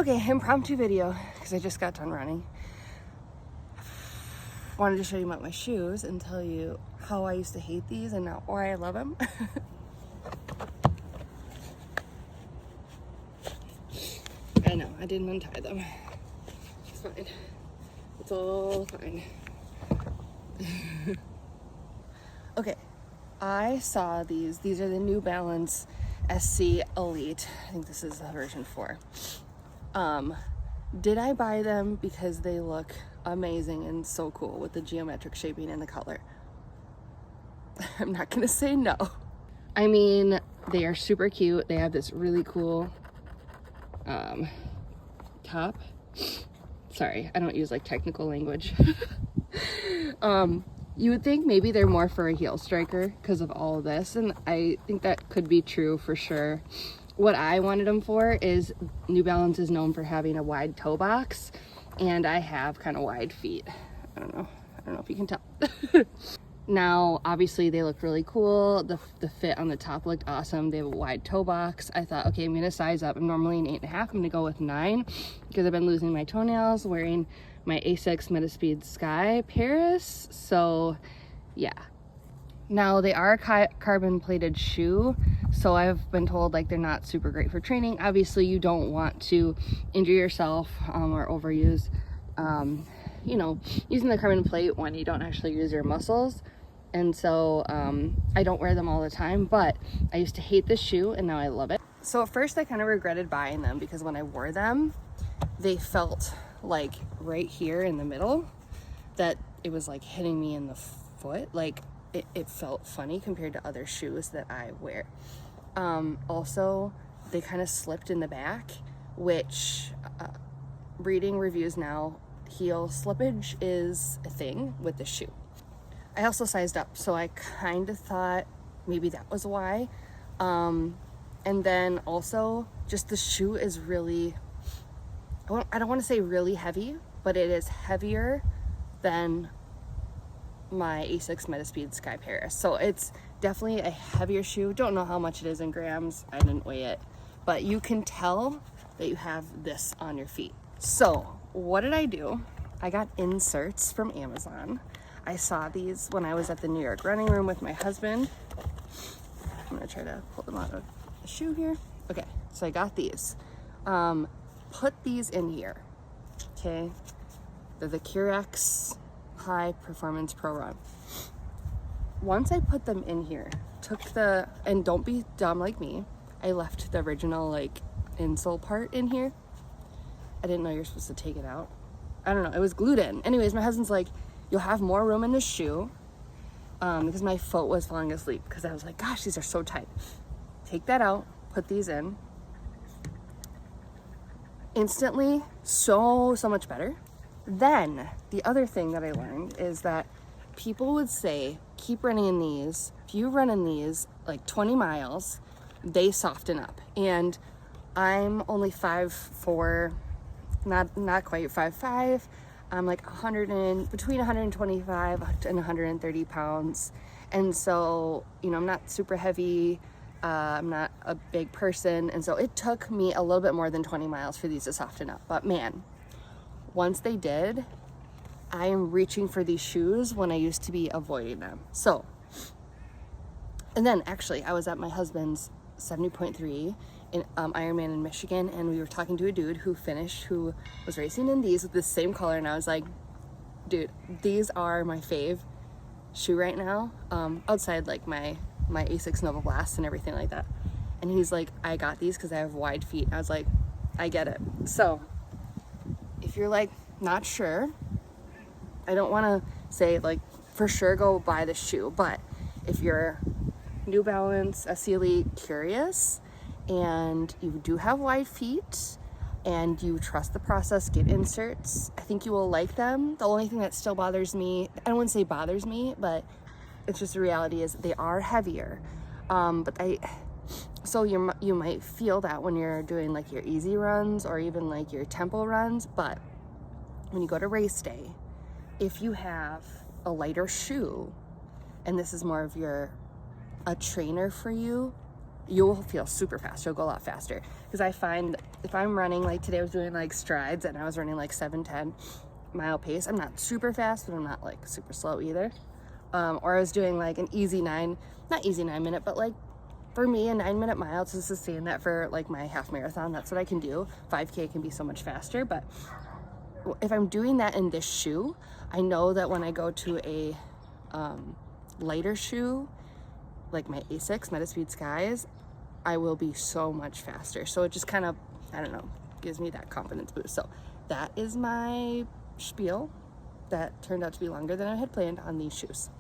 Okay, impromptu video, because I just got done running. Wanted to show you about my shoes and tell you how I used to hate these and now why I love them. I know, I didn't untie them. It's fine. It's all fine. Okay, I saw these. These are the New Balance SC Elite. I think this is version 4. Did I buy them because they look amazing and so cool with the geometric shaping and the color? I'm not gonna say no. I mean, they are super cute. They have this really cool top. Sorry, I don't use like technical language. You would think maybe they're more for a heel striker because of all of this, and I think that could be true for sure. What I wanted them for is New Balance is known for having a wide toe box, and I have kind of wide feet. I don't know if you can tell. Now, obviously they look really cool. The fit on the top looked awesome. They have a wide toe box. I thought, okay, I'm gonna size up. I'm normally an 8.5. I'm gonna go with 9 because I've been losing my toenails wearing my Asics Metaspeed Sky Paris. So yeah. Now they are a carbon plated shoe, so I've been told like they're not super great for training. Obviously you don't want to injure yourself or overuse, you know, using the carbon plate when you don't actually use your muscles. And so I don't wear them all the time, but I used to hate this shoe and now I love it. So at first I kind of regretted buying them because when I wore them, they felt like right here in the middle that it was like hitting me in the foot. Like it felt funny compared to other shoes that I wear. Also, they kind of slipped in the back, which reading reviews now, heel slippage is a thing with the shoe. I also sized up, so I kind of thought maybe that was why. And then also, just the shoe is really, I don't want to say really heavy, but it is heavier than my Asics Metaspeed Sky Paris. So it's definitely a heavier shoe. Don't know how much it is in grams. I didn't weigh it. But you can tell that you have this on your feet. So what did I do? I got inserts from Amazon. I saw these when I was at the New York running room with my husband. I'm gonna try to pull them out of the shoe here. Okay, so I got these. Put these in here, okay? They're the Curex High Performance Pro Run. Once I put them in here, and don't be dumb like me, I left the original like insole part in here. I didn't know you're supposed to take it out. I don't know, it was glued in. Anyways, my husband's like, you'll have more room in the shoe, because my foot was falling asleep because I was like, gosh, these are so tight. Take that out, put these in. Instantly, so much better. Then the other thing that I learned is that people would say, keep running in these. If you run in these like 20 miles, they soften up. And I'm only 5'4", not quite 5'5". I'm like between 125 and 130 pounds. And so, you know, I'm not super heavy. I'm not a big person. And so it took me a little bit more than 20 miles for these to soften up. But man, once they did, I am reaching for these shoes when I used to be avoiding them. So, and then actually I was at my husband's 70.3 in Ironman in Michigan, and we were talking to a dude who was racing in these with the same color, and I was like, dude, these are my fave shoe right now, outside like my Asics Nova Blast and everything like that. And he's like, I got these because I have wide feet. I was like, I get it. So if you're like not sure, I don't want to say like for sure go buy the shoe, but if you're New Balance SC Elite curious and you do have wide feet and you trust the process, get inserts, I think you will like them. The only thing that still bothers me, I wouldn't say bothers me, but it's just the reality is they are heavier. So you might feel that when you're doing like your easy runs or even like your tempo runs, but when you go to race day, if you have a lighter shoe and this is more of a trainer for you, you'll feel super fast. You'll go a lot faster. Because I find if I'm running, like today I was doing like strides and I was running like 7-10 mile pace. I'm not super fast, but I'm not like super slow either. Or I was doing like an easy not easy 9 minute, but like for me, a 9 minute mile to sustain that for like my half marathon, that's what I can do. 5K can be so much faster, but if I'm doing that in this shoe, I know that when I go to a lighter shoe, like my Asics Metaspeed Skies, I will be so much faster. So it just kind of, I don't know, gives me that confidence boost. So that is my spiel that turned out to be longer than I had planned on these shoes.